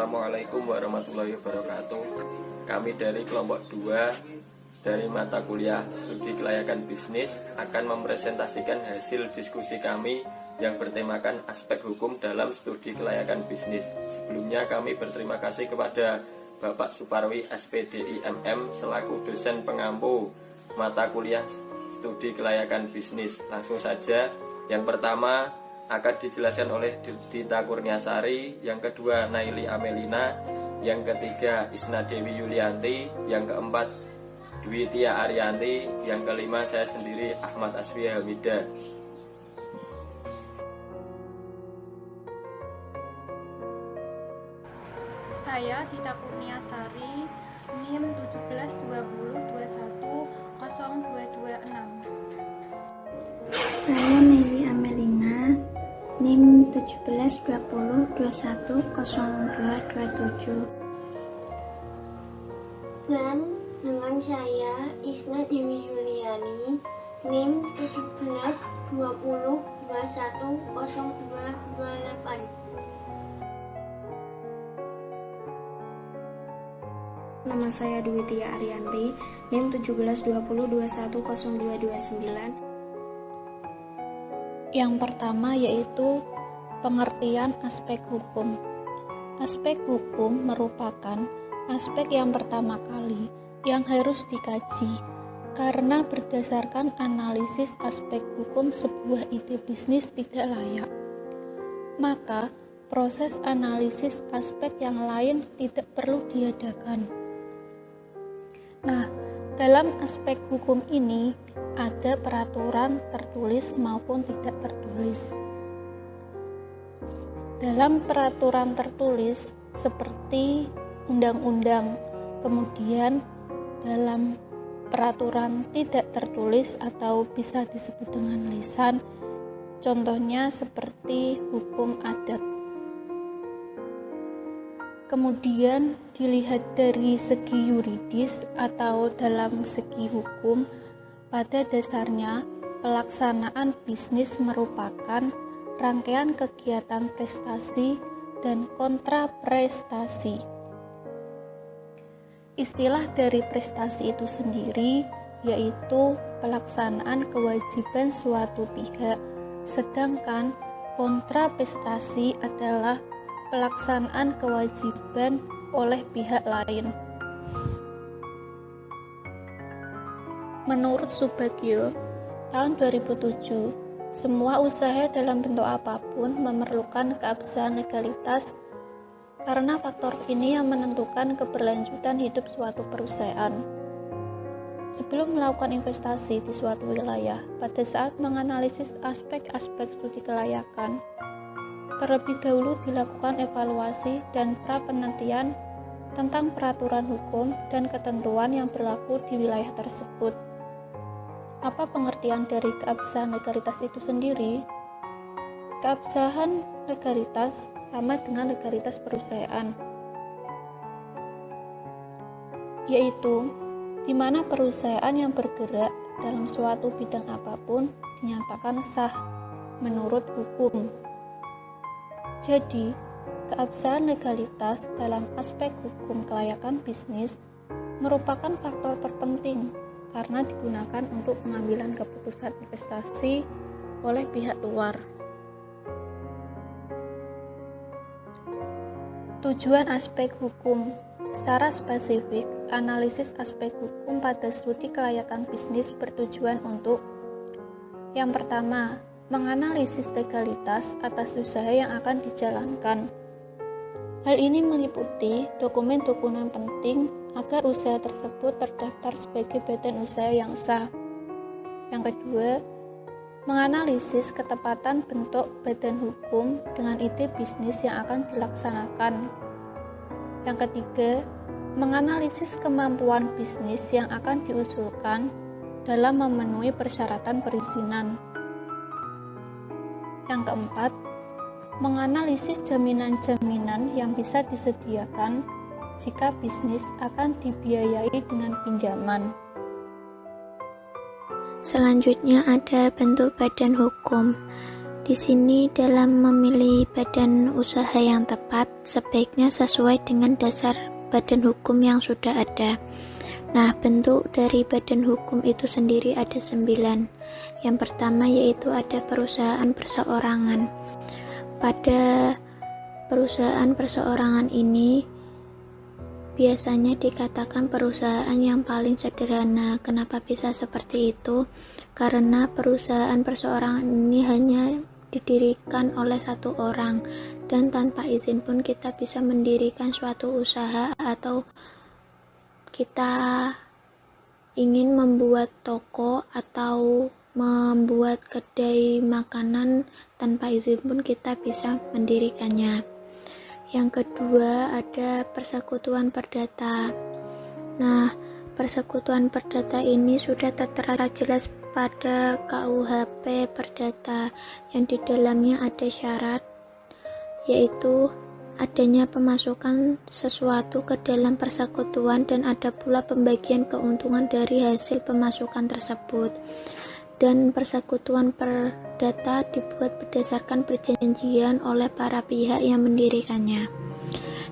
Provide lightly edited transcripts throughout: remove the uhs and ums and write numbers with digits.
Assalamualaikum warahmatullahi wabarakatuh. Kami dari kelompok 2 dari mata kuliah Studi Kelayakan Bisnis akan mempresentasikan hasil diskusi kami yang bertemakan aspek hukum dalam studi kelayakan bisnis. Sebelumnya kami berterima kasih kepada Bapak Suparwi SPDI MM selaku dosen pengampu mata kuliah Studi Kelayakan Bisnis. Langsung saja, yang pertama akan dijelaskan oleh Dita Kurniasari, yang kedua Naili Amelina, yang ketiga Isna Dewi Yulianti, yang keempat Dwi Tia Arianti, yang kelima saya sendiri Ahmad Asfi Hamida. Saya Dita Kurniasari, NIM 1720210226. Saya Naili Amelina, NIM 1720210227. Dan dengan saya Isna Dewi Yuliani, NIM 1720210228. Nama saya Dwi Tia Arianti, NIM 1720210229. Yang pertama yaitu pengertian aspek hukum. Aspek hukum merupakan aspek yang pertama kali yang harus dikaji, karena berdasarkan analisis aspek hukum sebuah ide bisnis tidak layak, maka proses analisis aspek yang lain tidak perlu diadakan. Nah, dalam aspek hukum ini ada peraturan tertulis maupun tidak tertulis. Dalam peraturan tertulis seperti undang-undang, kemudian dalam peraturan tidak tertulis atau bisa disebut dengan lisan, contohnya seperti hukum adat. Kemudian dilihat dari segi yuridis atau dalam segi hukum, pada dasarnya pelaksanaan bisnis merupakan rangkaian kegiatan prestasi dan kontraprestasi. Istilah dari prestasi itu sendiri yaitu pelaksanaan kewajiban suatu pihak, sedangkan kontraprestasi adalah pelaksanaan kewajiban oleh pihak lain. Menurut Subagio, tahun 2007, semua usaha dalam bentuk apapun memerlukan keabsahan legalitas karena faktor ini yang menentukan keberlanjutan hidup suatu perusahaan. Sebelum melakukan investasi di suatu wilayah, pada saat menganalisis aspek-aspek studi kelayakan, terlebih dahulu dilakukan evaluasi dan pra-penelitian tentang peraturan hukum dan ketentuan yang berlaku di wilayah tersebut. Apa pengertian dari keabsahan legalitas itu sendiri? Keabsahan legalitas sama dengan legalitas perusahaan, yaitu di mana perusahaan yang bergerak dalam suatu bidang apapun dinyatakan sah menurut hukum. Jadi, keabsahan legalitas dalam aspek hukum kelayakan bisnis merupakan faktor terpenting karena digunakan untuk pengambilan keputusan investasi oleh pihak luar. Tujuan aspek hukum. Secara spesifik, analisis aspek hukum pada studi kelayakan bisnis bertujuan untuk: yang pertama, menganalisis legalitas atas usaha yang akan dijalankan. Hal ini meliputi dokumen-dokumen penting agar usaha tersebut terdaftar sebagai badan usaha yang sah. Yang kedua, menganalisis ketepatan bentuk badan hukum dengan ide bisnis yang akan dilaksanakan. Yang ketiga, menganalisis kemampuan bisnis yang akan diusulkan dalam memenuhi persyaratan perizinan. Yang keempat, menganalisis jaminan-jaminan yang bisa disediakan jika bisnis akan dibiayai dengan pinjaman. Selanjutnya ada bentuk badan hukum. Di sini dalam memilih badan usaha yang tepat, sebaiknya sesuai dengan dasar badan hukum yang sudah ada. Nah, bentuk dari badan hukum itu sendiri ada 9. Yang pertama yaitu ada perusahaan perseorangan. Pada perusahaan perseorangan ini biasanya dikatakan perusahaan yang paling sederhana. Kenapa bisa seperti itu? Karena perusahaan perseorangan ini hanya didirikan oleh satu orang, dan tanpa izin pun kita bisa mendirikan suatu usaha, atau kita ingin membuat toko atau membuat kedai makanan, tanpa izin pun kita bisa mendirikannya. Yang kedua ada persekutuan perdata. Nah, persekutuan perdata ini sudah tertera jelas pada KUHP Perdata, yang di dalamnya ada syarat, yaitu adanya pemasukan sesuatu ke dalam persekutuan dan ada pula pembagian keuntungan dari hasil pemasukan tersebut. Dan persekutuan perdata dibuat berdasarkan perjanjian oleh para pihak yang mendirikannya.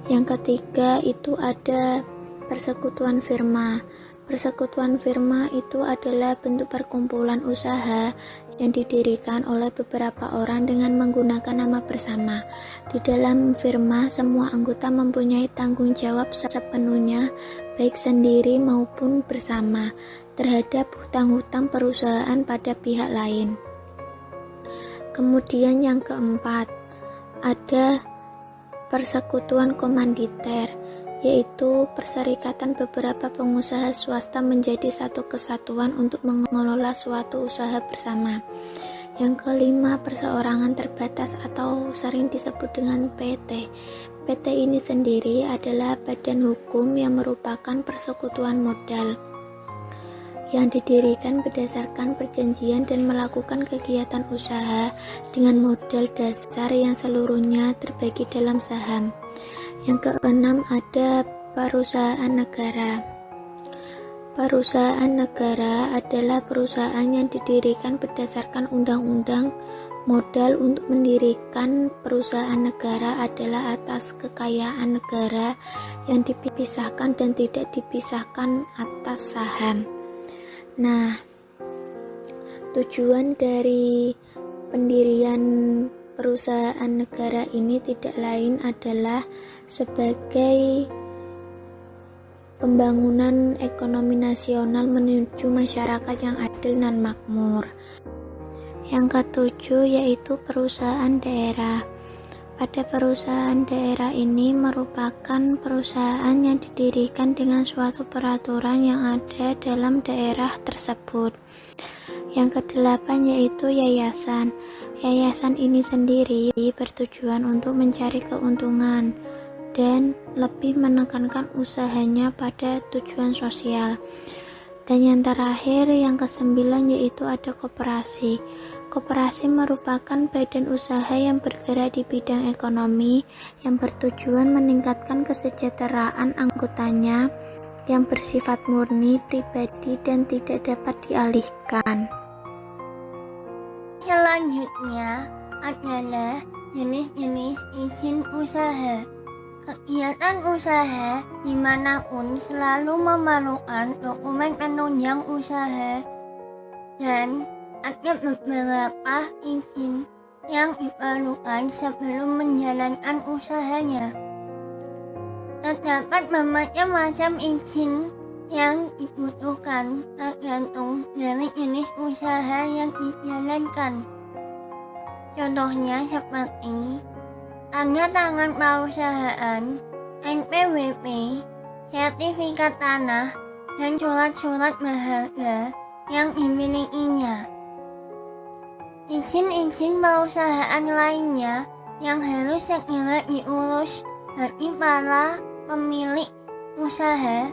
Yang ketiga itu ada persekutuan firma. Persekutuan firma itu adalah bentuk perkumpulan usaha yang didirikan oleh beberapa orang dengan menggunakan nama bersama. Di dalam firma, semua anggota mempunyai tanggung jawab sepenuhnya, baik sendiri maupun bersama, terhadap hutang-hutang perusahaan pada pihak lain. Kemudian yang keempat, ada persekutuan komanditer, yaitu perserikatan beberapa pengusaha swasta menjadi satu kesatuan untuk mengelola suatu usaha bersama. Yang kelima, perseorangan terbatas atau sering disebut dengan PT. PT ini sendiri adalah badan hukum yang merupakan persekutuan modal yang didirikan berdasarkan perjanjian dan melakukan kegiatan usaha dengan modal dasar yang seluruhnya terbagi dalam saham. Yang keenam ada perusahaan negara. Perusahaan negara adalah perusahaan yang didirikan berdasarkan undang-undang. Modal untuk mendirikan perusahaan negara adalah atas kekayaan negara yang dipisahkan dan tidak dipisahkan atas saham. Nah, tujuan dari pendirian perusahaan negara ini tidak lain adalah sebagai pembangunan ekonomi nasional menuju masyarakat yang adil dan makmur. Yang ketujuh yaitu perusahaan daerah. Pada perusahaan daerah ini merupakan perusahaan yang didirikan dengan suatu peraturan yang ada dalam daerah tersebut. Yang kedelapan yaitu yayasan. Yayasan ini sendiri bertujuan untuk mencari keuntungan dan lebih menekankan usahanya pada tujuan sosial. Dan yang terakhir, yang kesembilan yaitu ada koperasi. Koperasi merupakan badan usaha yang bergerak di bidang ekonomi yang bertujuan meningkatkan kesejahteraan anggotanya yang bersifat murni, pribadi, dan tidak dapat dialihkan. Selanjutnya adalah jenis-jenis izin usaha. Kegiatan usaha dimanapun selalu memerlukan dokumen penunjang usaha, dan ada beberapa izin yang diperlukan sebelum menjalankan usahanya. Terdapat bermacam-macam izin yang dibutuhkan tergantung dari jenis usaha yang dijalankan. Contohnya seperti tanda tangan perusahaan, NPWP, sertifikat tanah, dan surat-surat berharga yang dimilikinya. Izin-izin perusahaan lainnya yang harus segera diurus bagi para pemilik usaha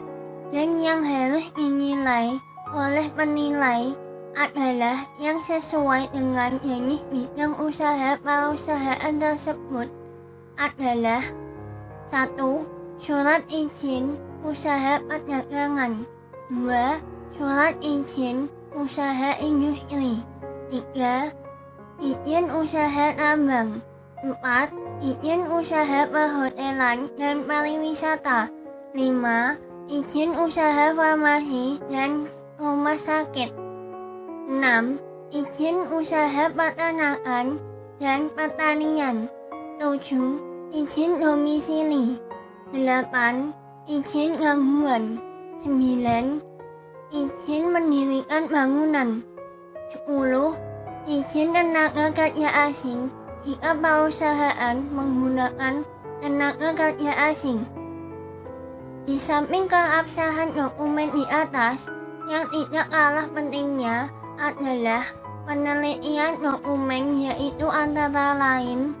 dan yang harus dinilai oleh penilai adalah yang sesuai dengan jenis bidang usaha perusahaan tersebut adalah 1. Surat izin usaha perdagangan, 2. Surat izin usaha industri, 3. izin usaha tambang. 4. Izin usaha perhotelan dan pariwisata. 5. Izin usaha farmasi dan rumah sakit. 6. Izin usaha peternakan dan pertanian. 7. Izin domisili. 8. Izin gangguan. 9. Izin mendirikan bangunan. 10. Izin tenaga kerja asing jika perusahaan menggunakan tenaga kerja asing. Di samping keabsahan dokumen di atas, yang tidak kalah pentingnya adalah penelitian dokumen, yaitu antara lain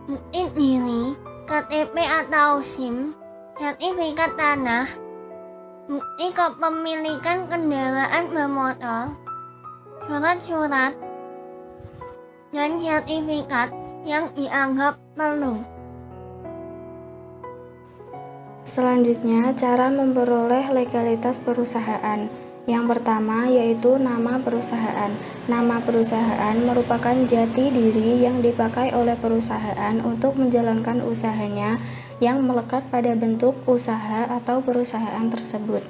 bukti diri, KTP atau SIM, sertifikat tanah, bukti kepemilikan kendaraan bermotor, surat-surat, dan sertifikat yang dianggap perlu. Selanjutnya, cara memperoleh legalitas perusahaan. Yang pertama yaitu nama perusahaan. Nama perusahaan merupakan jati diri yang dipakai oleh perusahaan untuk menjalankan usahanya yang melekat pada bentuk usaha atau perusahaan tersebut.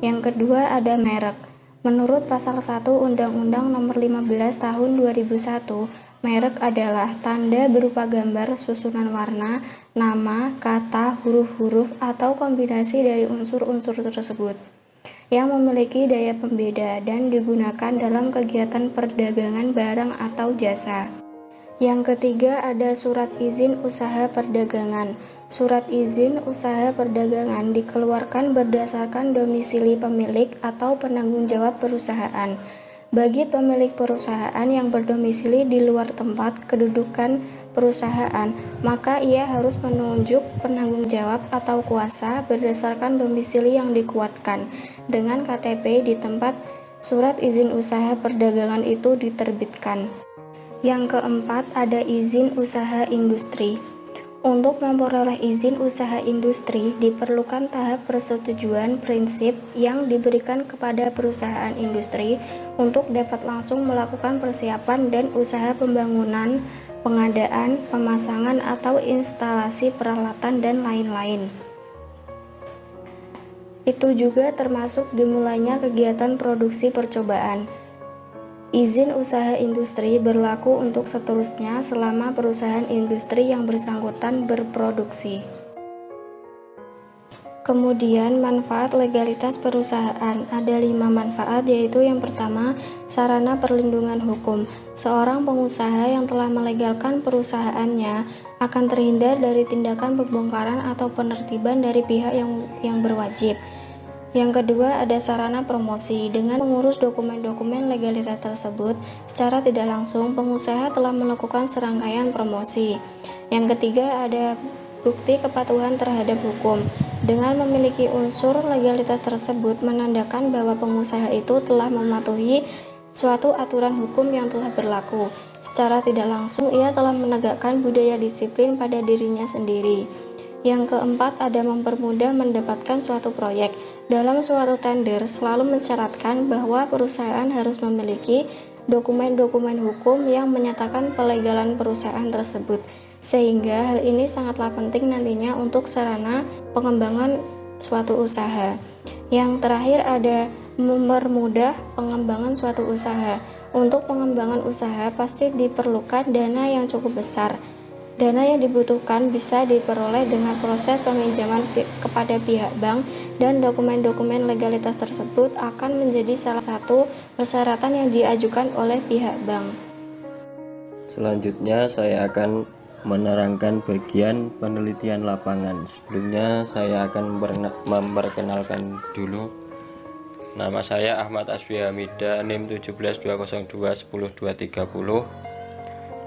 Yang kedua ada merek. Menurut pasal 1 Undang-Undang Nomor 15 Tahun 2001, merek adalah tanda berupa gambar, susunan warna, nama, kata, huruf-huruf, atau kombinasi dari unsur-unsur tersebut yang memiliki daya pembeda dan digunakan dalam kegiatan perdagangan barang atau jasa. Yang ketiga ada surat izin usaha perdagangan. Surat izin usaha perdagangan dikeluarkan berdasarkan domisili pemilik atau penanggung jawab perusahaan. Bagi pemilik perusahaan yang berdomisili di luar tempat kedudukan perusahaan, maka ia harus menunjuk penanggung jawab atau kuasa berdasarkan domisili yang dikuatkan dengan KTP di tempat surat izin usaha perdagangan itu diterbitkan. Yang keempat ada izin usaha industri. Untuk memperoleh izin usaha industri diperlukan tahap persetujuan prinsip yang diberikan kepada perusahaan industri untuk dapat langsung melakukan persiapan dan usaha pembangunan, pengadaan, pemasangan atau instalasi peralatan dan lain-lain. Itu juga termasuk dimulainya kegiatan produksi percobaan. Izin usaha industri berlaku untuk seterusnya selama perusahaan industri yang bersangkutan berproduksi. Kemudian manfaat legalitas perusahaan. Ada 5 manfaat, yaitu yang pertama, sarana perlindungan hukum. Seorang pengusaha yang telah melegalkan perusahaannya akan terhindar dari tindakan pembongkaran atau penertiban dari pihak yang berwajib. Yang kedua ada sarana promosi. Dengan mengurus dokumen-dokumen legalitas tersebut, secara tidak langsung pengusaha telah melakukan serangkaian promosi. Yang ketiga ada bukti kepatuhan terhadap hukum. Dengan memiliki unsur legalitas tersebut menandakan bahwa pengusaha itu telah mematuhi suatu aturan hukum yang telah berlaku. Secara tidak langsung ia telah menegakkan budaya disiplin pada dirinya sendiri. Yang keempat ada mempermudah mendapatkan suatu proyek. Dalam suatu tender selalu mensyaratkan bahwa perusahaan harus memiliki dokumen-dokumen hukum yang menyatakan pelegalan perusahaan tersebut, sehingga hal ini sangatlah penting nantinya untuk sarana pengembangan suatu usaha. Yang terakhir ada mempermudah pengembangan suatu usaha. Untuk pengembangan usaha pasti diperlukan dana yang cukup besar. Dana yang dibutuhkan bisa diperoleh dengan proses peminjaman kepada pihak bank, dan dokumen-dokumen legalitas tersebut akan menjadi salah satu persyaratan yang diajukan oleh pihak bank. Selanjutnya saya akan menerangkan bagian penelitian lapangan. Sebelumnya saya akan memperkenalkan dulu. Nama saya Ahmad Asfi Hamida, NIM 17202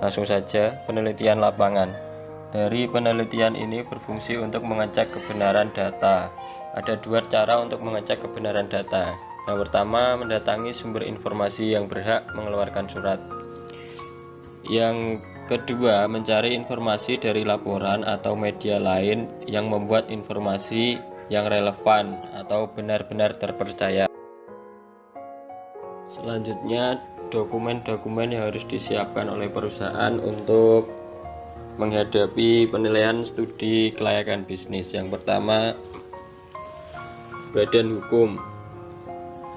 Langsung saja, penelitian lapangan. Dari penelitian ini berfungsi untuk mengecek kebenaran data. Ada 2 cara untuk mengecek kebenaran data. Yang pertama, mendatangi sumber informasi yang berhak mengeluarkan surat. Yang kedua, mencari informasi dari laporan atau media lain yang membuat informasi yang relevan atau benar-benar terpercaya. Selanjutnya, dokumen-dokumen yang harus disiapkan oleh perusahaan untuk menghadapi penilaian studi kelayakan bisnis. Yang pertama, badan hukum.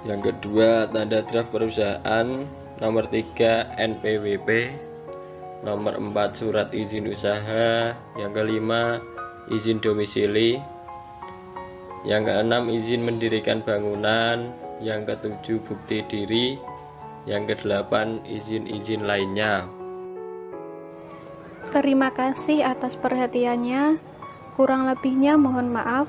Yang kedua, tanda draft perusahaan. Nomor 3, NPWP. Nomor 4, surat izin usaha. Yang kelima, izin domisili. Yang keenam, izin mendirikan bangunan. Yang ketujuh, bukti diri. Yang kedelapan, izin-izin lainnya. Terima kasih atas perhatiannya. Kurang lebihnya mohon maaf.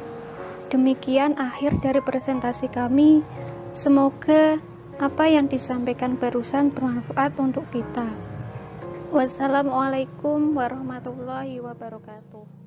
Demikian akhir dari presentasi kami. Semoga apa yang disampaikan barusan bermanfaat untuk kita. Wassalamualaikum warahmatullahi wabarakatuh.